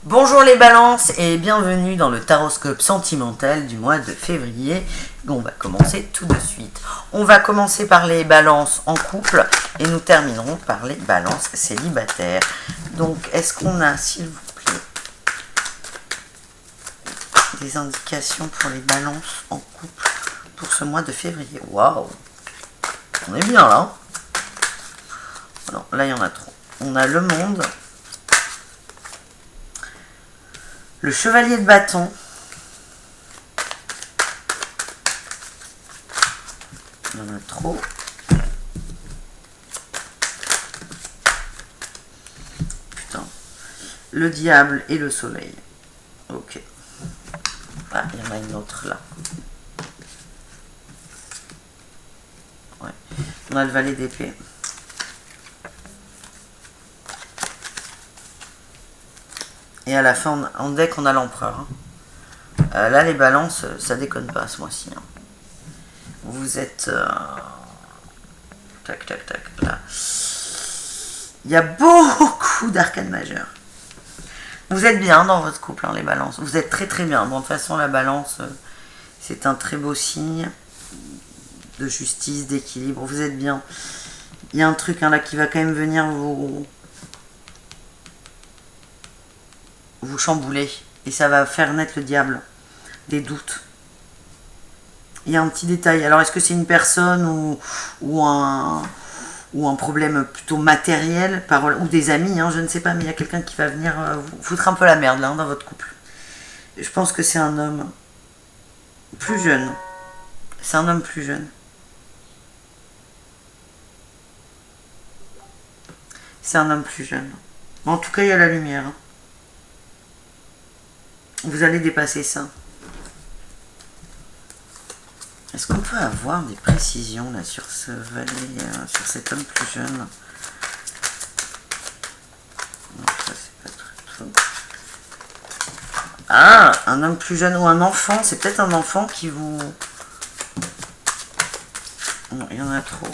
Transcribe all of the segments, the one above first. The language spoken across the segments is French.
Bonjour les balances et bienvenue dans le taroscope sentimental du mois de février. On va commencer tout de suite. On va commencer par les balances en couple et nous terminerons par les balances célibataires. Donc est-ce qu'on a, s'il vous plaît, des indications pour les balances en couple pour ce mois de février? Waouh, on est bien là. Non, là il y en a trop. On a le monde. Le chevalier de bâton. Il y en a trop. Putain. Le diable et le soleil. Ok. Ah, il y en a une autre là. Ouais. On a le valet d'épée. Et à la fin, en deck, on a l'empereur. Là, les balances, ça déconne pas ce mois-ci. Vous êtes... Tac, tac, tac. Là. Il y a beaucoup d'arcanes majeures. Vous êtes bien dans votre couple, les balances. Vous êtes très très bien. Bon, de toute façon, la balance, c'est un très beau signe de justice, d'équilibre. Vous êtes bien. Il y a un truc là qui va quand même venir vous chambouler et ça va faire naître le diable, des doutes. Il y a un petit détail. Alors est-ce que c'est une personne ou un problème plutôt matériel ou des amis, je ne sais pas, mais il y a quelqu'un qui va venir vous foutre un peu la merde là dans votre couple. Je pense que c'est un homme plus jeune. C'est un homme plus jeune. C'est un homme plus jeune. En tout cas, il y a la lumière. Vous allez dépasser ça. Est-ce qu'on peut avoir des précisions là sur ce valet, sur cet homme plus jeune? Non, ça c'est pas très trop. Ah, un homme plus jeune ou un enfant, c'est peut-être un enfant qui vous... Non, il y en a trop.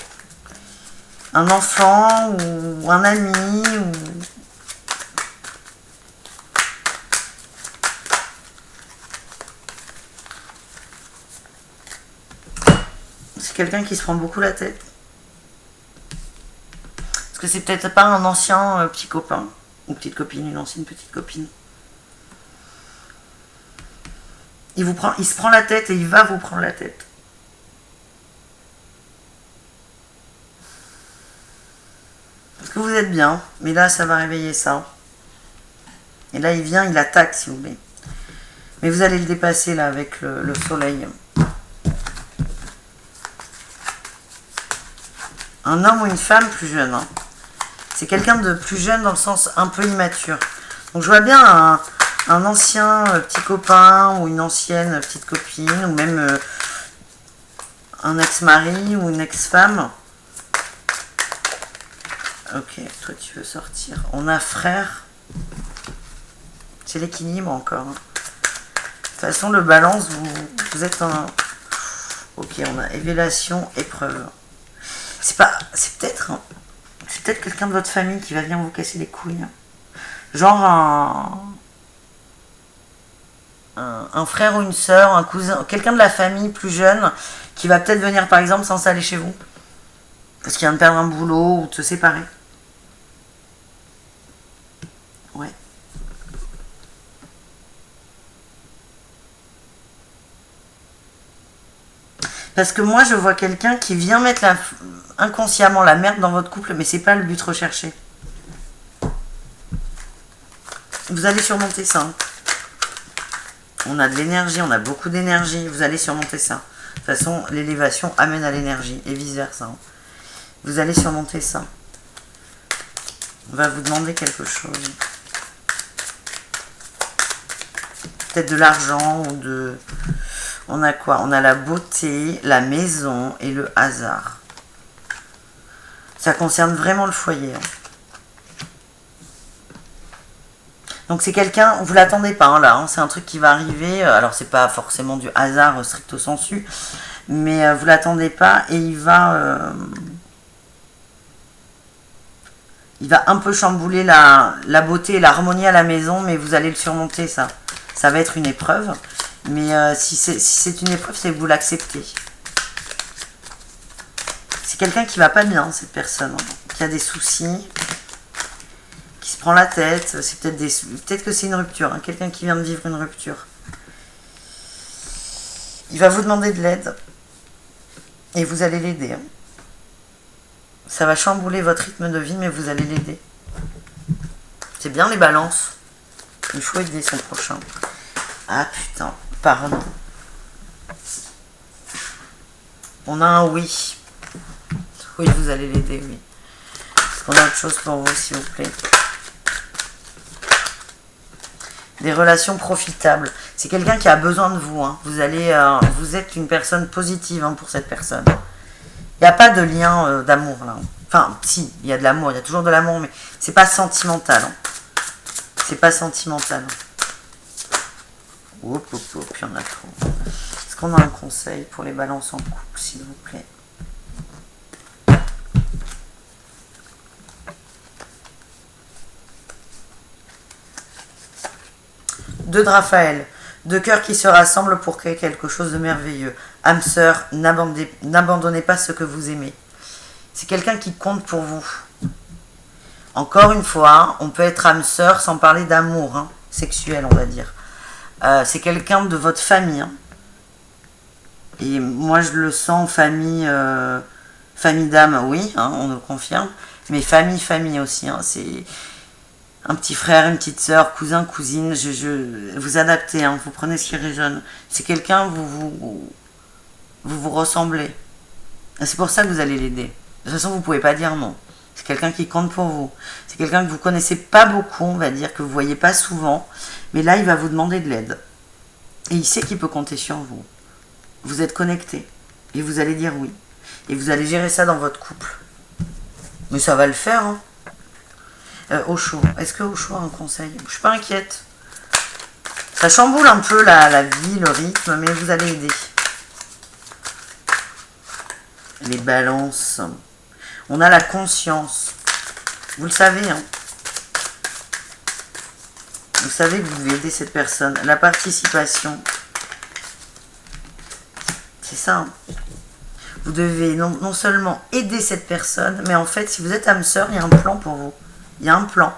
Un enfant ou un ami ou... C'est quelqu'un qui se prend beaucoup la tête. Parce que c'est peut-être pas un ancien petit copain ou petite copine, une ancienne petite copine. Il se prend la tête et il va vous prendre la tête. Parce que vous êtes bien, mais là ça va réveiller ça. Et là il vient, il attaque si vous voulez. Mais vous allez le dépasser là avec le soleil. Un homme ou une femme plus jeune. C'est quelqu'un de plus jeune dans le sens un peu immature. Donc je vois bien un ancien petit copain ou une ancienne petite copine ou même un ex-mari ou une ex-femme. Ok, toi tu veux sortir. On a frère. C'est l'équilibre encore. De toute façon, le balance, vous êtes un... Ok, on a évaluation, épreuve. C'est peut-être quelqu'un de votre famille qui va venir vous casser les couilles. Genre un frère ou une soeur, un cousin, quelqu'un de la famille plus jeune qui va peut-être venir par exemple s'installer chez vous. Parce qu'il vient de perdre un boulot ou de se séparer. Ouais. Parce que moi je vois quelqu'un qui vient mettre inconsciemment la merde dans votre couple, mais c'est pas le but recherché. Vous allez surmonter ça. On a de l'énergie, on a beaucoup d'énergie, vous allez surmonter ça. De toute façon, l'élévation amène à l'énergie et vice versa. Vous allez surmonter ça. On va vous demander quelque chose. Peut-être de l'argent ou de... On a quoi? On a la beauté, la maison et le hasard. Ça concerne vraiment le foyer. Donc c'est quelqu'un, vous l'attendez pas là, c'est un truc qui va arriver. Alors c'est pas forcément du hasard stricto sensu, mais vous l'attendez pas et il va Il va un peu chambouler la beauté et l'harmonie à la maison, mais vous allez le surmonter, ça. Ça va être une épreuve. Mais si c'est une épreuve, c'est que vous l'acceptez. C'est quelqu'un qui va pas bien, cette personne. Qui a des soucis. Qui se prend la tête. C'est peut-être que c'est une rupture. Hein, quelqu'un qui vient de vivre une rupture. Il va vous demander de l'aide. Et vous allez l'aider. Hein. Ça va chambouler votre rythme de vie, mais vous allez l'aider. C'est bien les balances. Il faut aider son prochain. Ah putain, pardon. On a un oui. Oui, vous allez l'aider, oui. Est-ce qu'on a autre chose pour vous, s'il vous plaît? Des relations profitables. C'est quelqu'un qui a besoin de vous. Hein. Vous êtes une personne positive hein, pour cette personne. Il n'y a pas de lien d'amour là. Enfin, si, il y a de l'amour, il y a toujours de l'amour, mais c'est pas sentimental. Hein. C'est pas sentimental. Hop, hop, hop, il y en a trop. Est-ce qu'on a un conseil pour les balances en couple, s'il vous plaît? Deux de Raphaël. Deux cœurs qui se rassemblent pour créer quelque chose de merveilleux. Âme sœur, n'abandonnez pas ce que vous aimez. C'est quelqu'un qui compte pour vous. Encore une fois, on peut être âme sœur sans parler d'amour hein, sexuel, on va dire. C'est quelqu'un de votre famille. Hein. Et moi, je le sens famille, famille d'âme, oui, hein, on le confirme. Mais famille aussi. Hein, c'est un petit frère, une petite sœur, cousin, cousine. Vous adaptez, hein, vous prenez ce qui résonne. C'est quelqu'un, vous ressemblez. C'est pour ça que vous allez l'aider. De toute façon, vous ne pouvez pas dire non. C'est quelqu'un qui compte pour vous. C'est quelqu'un que vous ne connaissez pas beaucoup, on va dire, que vous ne voyez pas souvent. Mais là, il va vous demander de l'aide. Et il sait qu'il peut compter sur vous. Vous êtes connectés. Et vous allez dire oui. Et vous allez gérer ça dans votre couple. Mais ça va le faire. Hein. Osho. Est-ce que Osho a un conseil? Je ne suis pas inquiète. Ça chamboule un peu la vie, le rythme, mais vous allez aider. Les balances. On a la conscience. Vous le savez, hein. Vous savez que vous devez aider cette personne. La participation. C'est ça. Hein. Vous devez non seulement aider cette personne, mais en fait, si vous êtes âme sœur, il y a un plan pour vous. Il y a un plan.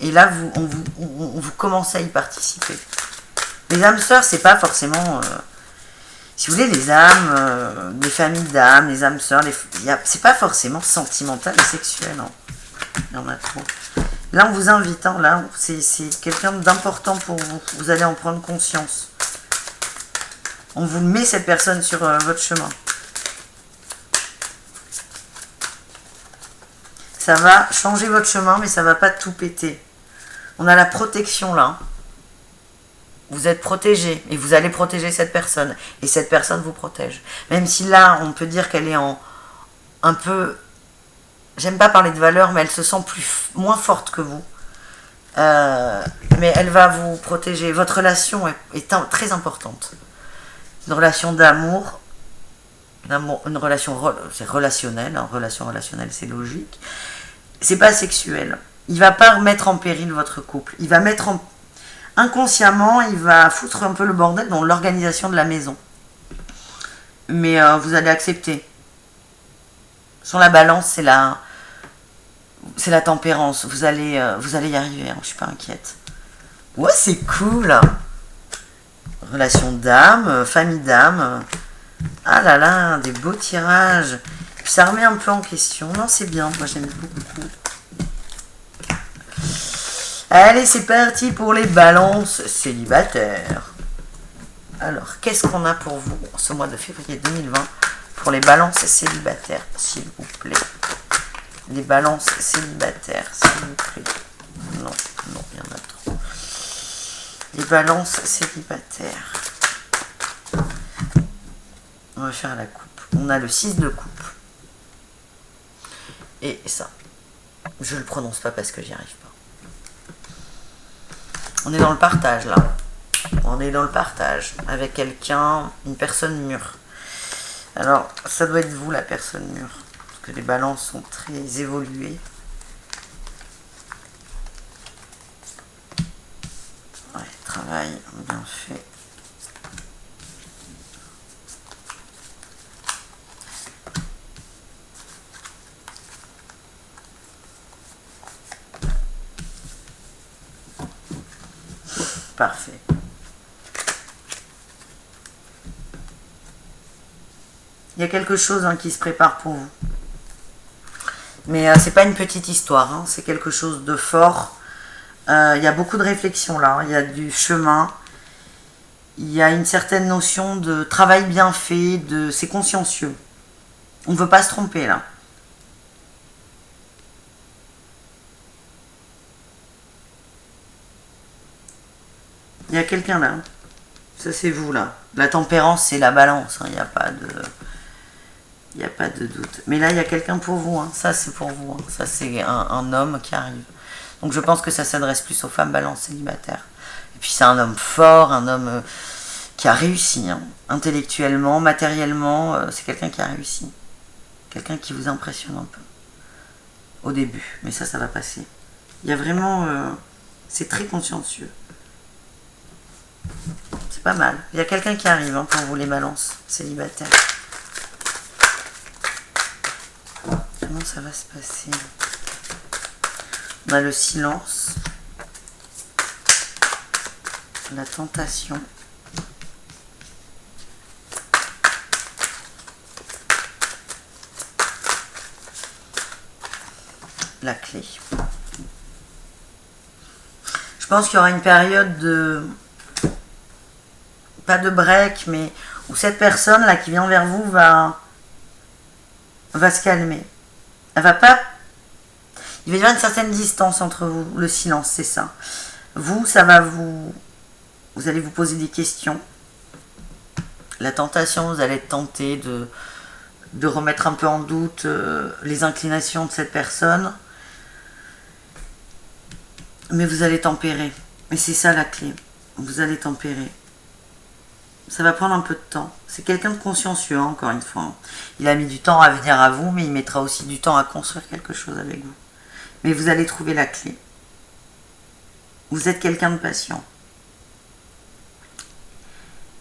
Et là, on vous commencez à y participer. Les âmes sœurs, c'est pas forcément... si vous voulez, les âmes, les familles d'âmes, les âmes sœurs, c'est pas forcément sentimental et sexuel. Hein. Il y en a trop. Là, on vous invite. Hein, là, c'est quelqu'un d'important pour vous. Vous allez en prendre conscience. On vous met cette personne sur votre chemin. Ça va changer votre chemin, mais ça va pas tout péter. On a la protection là. Vous êtes protégé et vous allez protéger cette personne. Et cette personne vous protège. Même si là, on peut dire qu'elle est un peu... J'aime pas parler de valeur, mais elle se sent moins forte que vous. Mais elle va vous protéger. Votre relation est très importante. Une relation d'amour. Une relation... C'est relationnel. Hein, relation relationnelle, c'est logique. C'est pas sexuel. Il va pas remettre en péril votre couple. Il va mettre en... Inconsciemment, il va foutre un peu le bordel dans l'organisation de la maison. Mais vous allez accepter. Sur la balance, c'est la tempérance. Vous allez y arriver. Hein, je suis pas inquiète. Ouais, c'est cool. Relation d'âme, famille d'âme. Ah là là, des beaux tirages. Puis ça remet un peu en question. Non, c'est bien. Moi, j'aime beaucoup. Allez, c'est parti pour les balances célibataires. Alors, qu'est-ce qu'on a pour vous ce mois de février 2020 pour les balances célibataires, s'il vous plaît? Les balances célibataires, s'il vous plaît. Non, il y en a trop. Les balances célibataires. On va faire la coupe. On a le 6 de coupe. Et ça. Je le prononce pas parce que j'y arrive pas. On est dans le partage là. On est dans le partage avec quelqu'un, une personne mûre. Alors, ça doit être vous la personne mûre. Parce que les balances sont très évoluées. travail bien fait. Parfait. Il y a quelque chose qui se prépare pour vous. Mais c'est pas une petite histoire, hein, c'est quelque chose de fort. Il y a beaucoup de réflexion là, il y a du chemin. Il y a une certaine notion de travail bien fait, c'est consciencieux. On ne veut pas se tromper là. Il y a quelqu'un là. Ça c'est vous là. La tempérance c'est la balance, il n'y a pas de... Il n'y a pas de doute. Mais là, il y a quelqu'un pour vous. Hein. Ça, c'est pour vous. Hein. Ça, c'est un homme qui arrive. Donc, je pense que ça s'adresse plus aux femmes balances célibataires. Et puis, c'est un homme fort, un homme qui a réussi. Hein. Intellectuellement, matériellement, c'est quelqu'un qui a réussi. Quelqu'un qui vous impressionne un peu. Au début. Mais ça va passer. Il y a vraiment... c'est très consciencieux. C'est pas mal. Il y a quelqu'un qui arrive pour vous, les balances célibataires. Comment ça va se passer? On a le silence, la tentation, la clé. Je pense qu'il y aura une période de... pas de break, mais où cette personne là qui vient vers vous va se calmer. Elle va pas... Il va y avoir une certaine distance entre vous. Le silence, c'est ça. Vous, ça va vous... Vous allez vous poser des questions. La tentation, vous allez être tenté de remettre un peu en doute les inclinations de cette personne. Mais vous allez tempérer. Et c'est ça la clé. Vous allez tempérer. Ça va prendre un peu de temps. C'est quelqu'un de consciencieux, hein, encore une fois. Il a mis du temps à venir à vous, mais il mettra aussi du temps à construire quelque chose avec vous. Mais vous allez trouver la clé. Vous êtes quelqu'un de patient.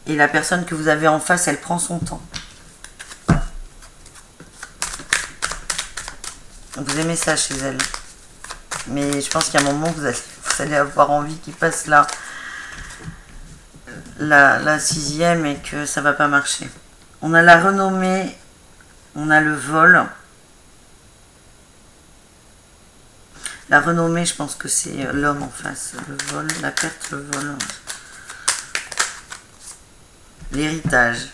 Et la personne que vous avez en face, elle prend son temps. Vous aimez ça chez elle. Mais je pense qu'il y a un moment, vous allez avoir envie qu'il passe là. La sixième et que ça va pas marcher. On a la renommée, on a le vol. La renommée, je pense que c'est l'homme en face. Le vol, la perte, le vol. L'héritage.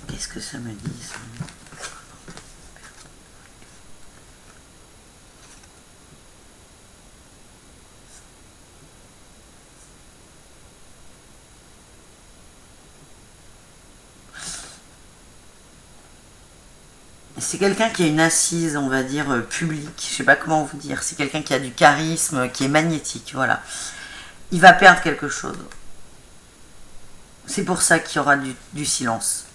Qu'est-ce que ça me dit ça ? C'est quelqu'un qui a une assise, on va dire, publique. Je sais pas comment vous dire. C'est quelqu'un qui a du charisme, qui est magnétique, voilà. Il va perdre quelque chose. C'est pour ça qu'il y aura du silence.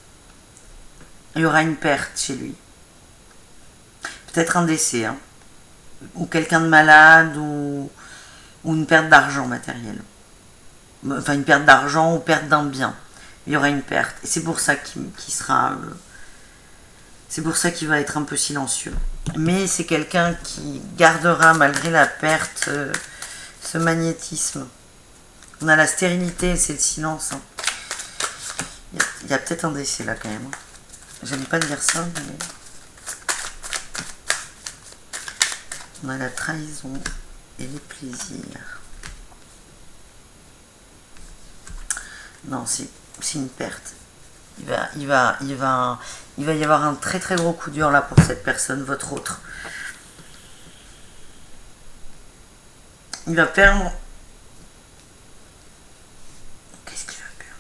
Il y aura une perte chez lui. Peut-être un décès, hein. Ou quelqu'un de malade, ou une perte d'argent matériel. Enfin, une perte d'argent ou perte d'un bien. Il y aura une perte. Et c'est pour ça qu'il sera... C'est pour ça qu'il va être un peu silencieux. Mais c'est quelqu'un qui gardera, malgré la perte, ce magnétisme. On a la stérilité, c'est le silence. Hein. Il y a peut-être un décès là quand même. J'aime pas dire ça, mais... On a la trahison et les plaisirs. Non, c'est une perte. Il va y avoir un très très gros coup dur là pour cette personne, votre autre. Il va perdre... Qu'est-ce qu'il va perdre?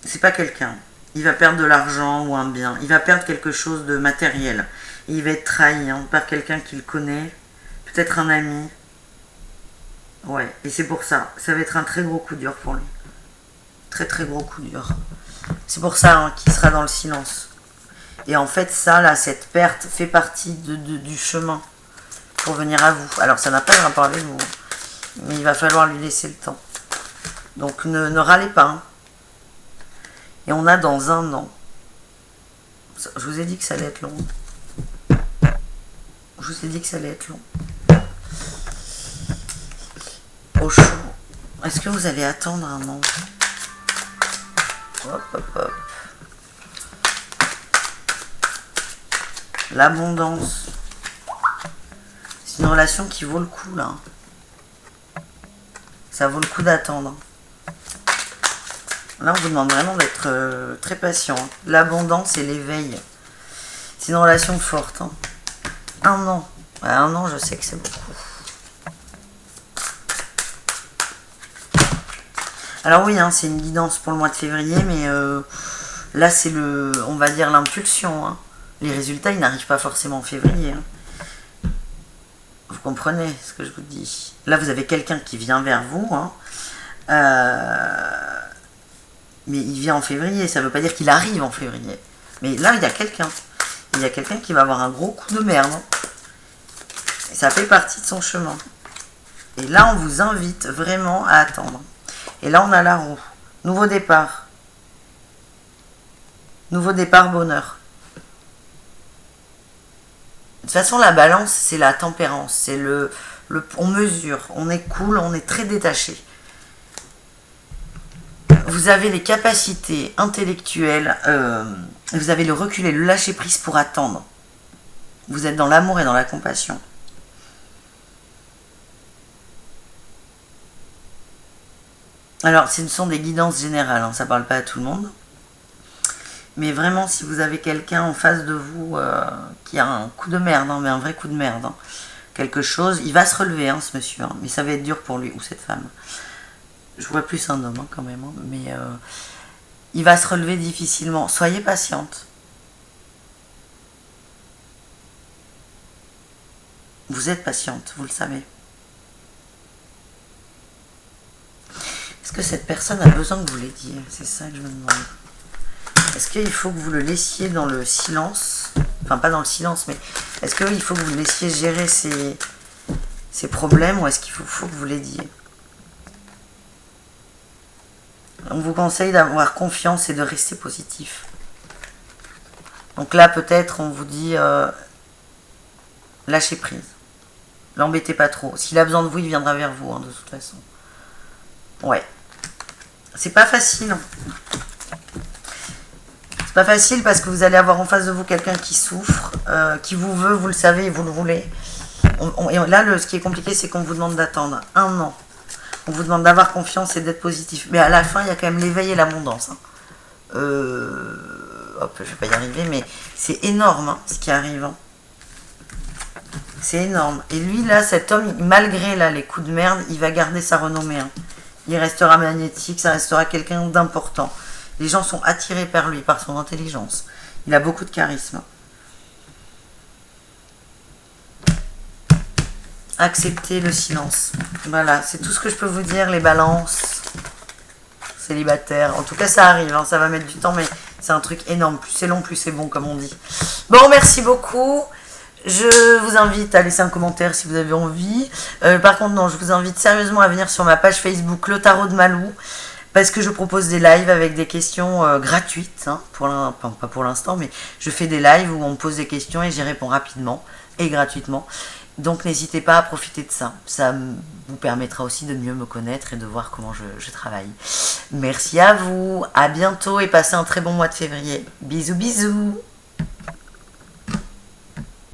C'est pas quelqu'un. Il va perdre de l'argent ou un bien. Il va perdre quelque chose de matériel. Et il va être trahi par quelqu'un qu'il connaît. Peut-être un ami. Ouais, et c'est pour ça. Ça va être un très gros coup dur pour lui. Très très gros coup dur. C'est pour ça qu'il sera dans le silence. Et en fait, ça, là, cette perte fait partie du chemin pour venir à vous. Alors ça n'a pas de rapport avec vous, mais il va falloir lui laisser le temps. Donc ne râlez pas. Hein. Et on a dans 1 an. Je vous ai dit que ça allait être long. Je vous ai dit que ça allait être long. Au chaud. Est-ce que vous allez attendre 1 an? Hop, hop, hop. L'abondance. C'est une relation qui vaut le coup, là. Ça vaut le coup d'attendre. Là, on vous demande vraiment d'être très patient. Hein. L'abondance et l'éveil. C'est une relation forte. Hein. 1 an. Ouais, 1 an, je sais que c'est beaucoup. Alors oui, hein, c'est une guidance pour le mois de février, mais là, c'est on va dire l'impulsion. Hein. Les résultats, ils n'arrivent pas forcément en février. Hein. Vous comprenez ce que je vous dis? Là, vous avez quelqu'un qui vient vers vous. Hein. Mais il vient en février, ça ne veut pas dire qu'il arrive en février. Mais là, il y a quelqu'un. Il y a quelqu'un qui va avoir un gros coup de merde. Hein. Et ça fait partie de son chemin. Et là, on vous invite vraiment à attendre. Et là, on a la roue. Nouveau départ. Nouveau départ, bonheur. De toute façon, la balance, c'est la tempérance. C'est on mesure. On est cool, on est très détaché. Vous avez les capacités intellectuelles, vous avez le recul et le lâcher prise pour attendre. Vous êtes dans l'amour et dans la compassion. Alors, ce sont des guidances générales, hein, ça ne parle pas à tout le monde. Mais vraiment, si vous avez quelqu'un en face de vous qui a un coup de merde, hein, mais un vrai coup de merde, hein, quelque chose, il va se relever, hein, ce monsieur, hein, mais ça va être dur pour lui ou cette femme. Je vois plus un homme hein, quand même, hein, mais il va se relever difficilement. Soyez patiente. Vous êtes patiente, vous le savez. Est-ce que cette personne a besoin que vous l'aidiez? C'est ça que je me demande. Est-ce qu'il faut que vous le laissiez dans le silence? Enfin, pas dans le silence, mais est-ce qu'il faut que vous le laissiez gérer ses problèmes ou est-ce qu'il faut que vous l'aidiez? On vous conseille d'avoir confiance et de rester positif. Donc là, peut-être, on vous dit lâchez prise. L'embêtez pas trop. S'il a besoin de vous, il viendra vers vous, hein, de toute façon. Ouais. C'est pas facile. Hein. C'est pas facile parce que vous allez avoir en face de vous quelqu'un qui souffre, qui vous veut, vous le savez et vous le voulez. Et là, ce qui est compliqué, c'est qu'on vous demande d'attendre 1 an. On vous demande d'avoir confiance et d'être positif. Mais à la fin, il y a quand même l'éveil et l'abondance. Hein. Hop, je vais pas y arriver, mais c'est énorme hein, ce qui arrive. Hein. C'est énorme. Et lui, là, cet homme, malgré là, les coups de merde, il va garder sa renommée. Hein. Il restera magnétique, ça restera quelqu'un d'important. Les gens sont attirés par lui, par son intelligence. Il a beaucoup de charisme. Acceptez le silence. Voilà, c'est tout ce que je peux vous dire, les balances, célibataires. En tout cas, ça arrive, hein, ça va mettre du temps, mais c'est un truc énorme. Plus c'est long, plus c'est bon, comme on dit. Bon, merci beaucoup. Je vous invite à laisser un commentaire si vous avez envie. Par contre, non, je vous invite sérieusement à venir sur ma page Facebook Le Tarot de Malou, parce que je propose des lives avec des questions gratuites. Hein, pas pour l'instant, mais je fais des lives où on me pose des questions et j'y réponds rapidement et gratuitement. Donc n'hésitez pas à profiter de ça. Ça vous permettra aussi de mieux me connaître et de voir comment je travaille. Merci à vous, à bientôt et passez un très bon mois de février. Bisous bisous.